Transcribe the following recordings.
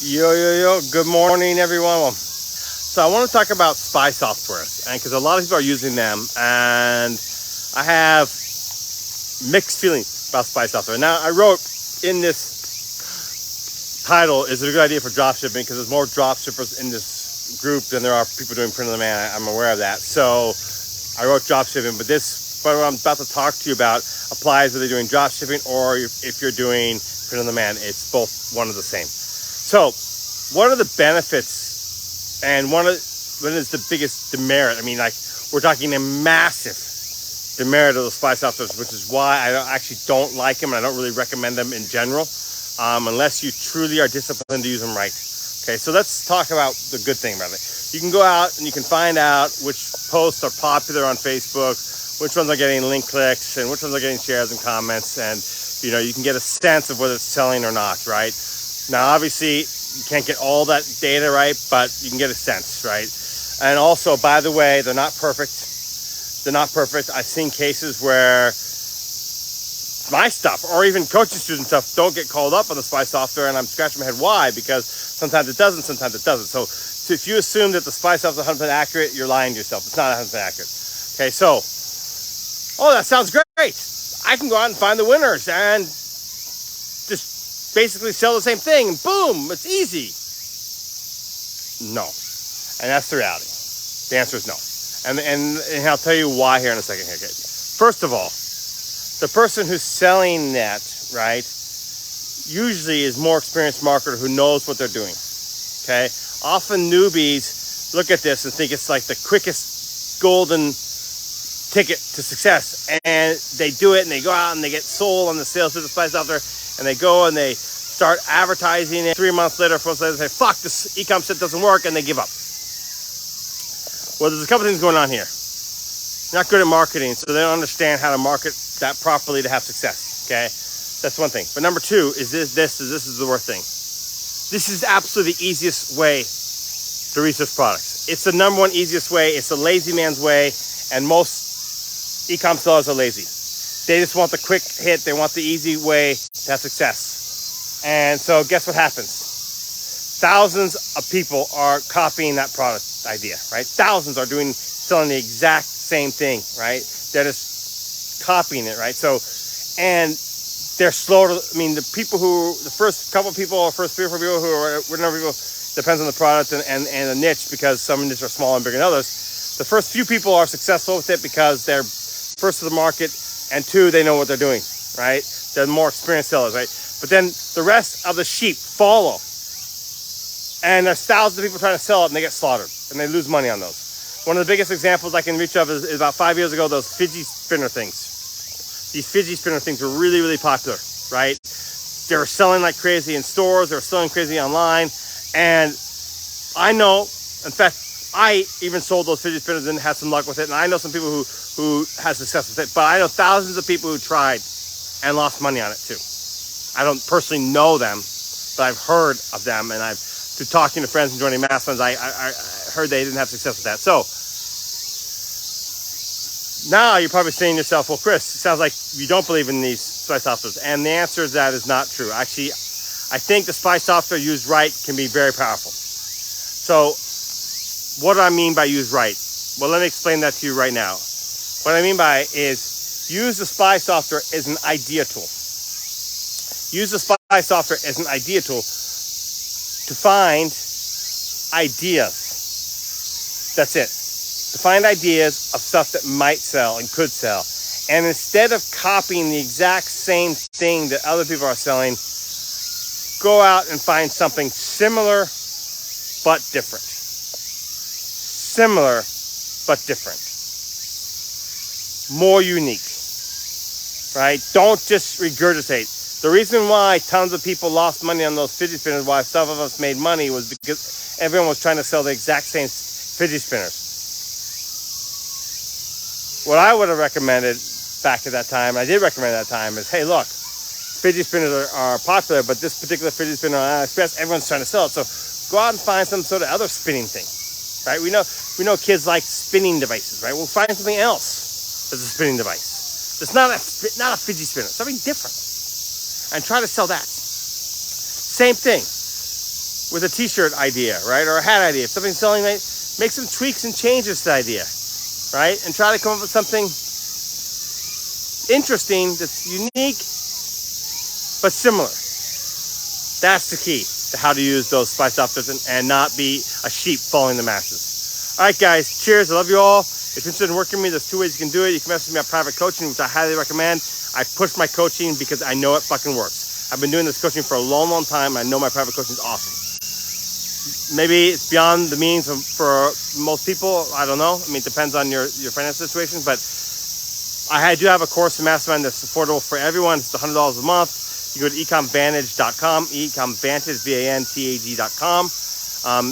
Yo, good morning, everyone. So I want to talk about spy softwares, and because a lot of people are using them, and I have mixed feelings about spy software. Now, I wrote in this title, is it a good idea for dropshipping? Because there's more dropshippers in this group than there are people doing print on demand. I'm aware of that. So I wrote dropshipping, but what I'm about to talk to you about applies whether you're doing dropshipping or if you're doing print on demand. It's both one of the same. So, what are the benefits, and what is the biggest demerit? I mean, like, we're talking a massive demerit of the spy softwares, which is why I actually don't like them, and I don't really recommend them in general, unless you truly are disciplined to use them right. Okay, so let's talk about the good thing about it. You can go out and you can find out which posts are popular on Facebook, which ones are getting link clicks, and which ones are getting shares and comments, and you can get a sense of whether it's selling or not, right? Now, obviously, you can't get all that data right, but you can get a sense, right? And also, by the way, they're not perfect. They're not perfect. I've seen cases where my stuff, or even coaching student stuff, don't get called up on the spy software, and I'm scratching my head why, because sometimes it doesn't, sometimes it doesn't. So if you assume that the spy software is 100% accurate, you're lying to yourself. It's not 100% accurate. Okay, so, that sounds great. I can go out and find the winners and just basically sell the same thing, and boom, it's easy. No. And that's the reality. The answer is no. And I'll tell you why here in a second here. Okay. First of all, the person who's selling that, right, usually is more experienced marketer who knows what they're doing. Okay? Often newbies look at this and think it's like the quickest golden ticket to success, and they do it and they go out and they get sold on the sales to the spy software, and they go and they start advertising it. 3 months later, 4 months later, they say, fuck, this Ecom shit doesn't work, and they give up. Well, there's a couple things going on here. They're not good at marketing, so they don't understand how to market that properly to have success, okay? That's one thing. But number two is this is the worst thing. This is absolutely the easiest way to research products. It's the number one easiest way. It's the lazy man's way, and most Ecom sellers are lazy. They just want the quick hit. They want the easy way to have success. And so guess what happens? Thousands of people are copying that product idea, right? Thousands are selling the exact same thing, right? They're just copying it, right? So, and they're slow to, the first couple people, or first 3 or 4 people who are, whatever people, depends on the product and the niche, because some niches are smaller and bigger than others. The first few people are successful with it because they're first to the market, and 2, they know what they're doing, right? They're more experienced sellers, right? But then the rest of the sheep follow. And there's thousands of people trying to sell it, and they get slaughtered, and they lose money on those. One of the biggest examples I can reach of is about 5 years ago, those fidget spinner things. These fidget spinner things were really, really popular, right? They were selling like crazy in stores. They were selling crazy online. And I know, in fact, I even sold those fidget spinners and had some luck with it. And I know some people who had success with it. But I know thousands of people who tried and lost money on it too. I don't personally know them, but I've heard of them. And through talking to friends and joining masterminds, I heard they didn't have success with that. So now you're probably saying to yourself, well, Chris, it sounds like you don't believe in these spy softwares. And the answer is that is not true. Actually, I think the spy software used right can be very powerful. So what do I mean by used right? Well, let me explain that to you right now. What I mean by is use the spy software as an idea tool. Use the spy software as an idea tool to find ideas. That's it. To find ideas of stuff that might sell and could sell. And instead of copying the exact same thing that other people are selling, go out and find something similar but different. Similar but different. More unique. Right? Don't just regurgitate. The reason why tons of people lost money on those fidget spinners, why some of us made money, was because everyone was trying to sell the exact same fidget spinners. What I would have recommended back at that time, I did recommend at that time, is, hey, look, fidget spinners are popular, but this particular fidget spinner on AliExpress, everyone's trying to sell it. So go out and find some sort of other spinning thing, right? We know kids like spinning devices, right? We'll find something else that's a spinning device. It's not a fidget spinner, something different. And try to sell that. Same thing. with a t-shirt idea, right? Or a hat idea. If something's selling, make some tweaks and changes to the idea, right? And try to come up with something interesting that's unique, but similar. That's the key to how to use those spice softwares and not be a sheep following the masses. All right, guys, cheers. I love you all. If you're interested in working with me, there's two ways you can do it. You can message me at private coaching, which I highly recommend. I push my coaching because I know it fucking works. I've been doing this coaching for a long, long time. I know my private coaching is awesome. Maybe it's beyond the means for most people. I don't know. I mean, it depends on your financial situation. But I do have a course in Mastermind that's affordable for everyone. It's $100 a month. You go to ecomvantage.com, ecomvantage, VANTAG.com.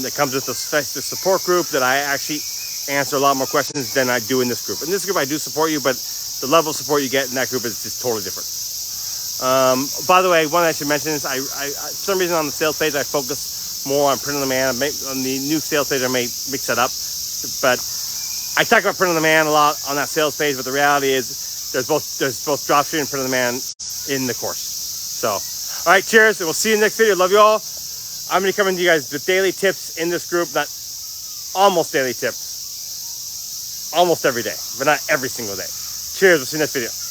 It comes with a special support group that I actually answer a lot more questions than I do in this group. In this group, I do support you, but the level of support you get in that group is just totally different. By the way, one thing I should mention is I for some reason on the sales page, I focus more on print on demand. On the new sales page, I may mix that up. But I talk about print on demand a lot on that sales page, but the reality is there's both dropshipping and print on demand in the course. So, all right, cheers, and we'll see you in the next video. Love you all. I'm going to be coming to you guys with daily tips in this group, not almost daily tips, almost every day, but not every single day. Cheers, we'll see you next video.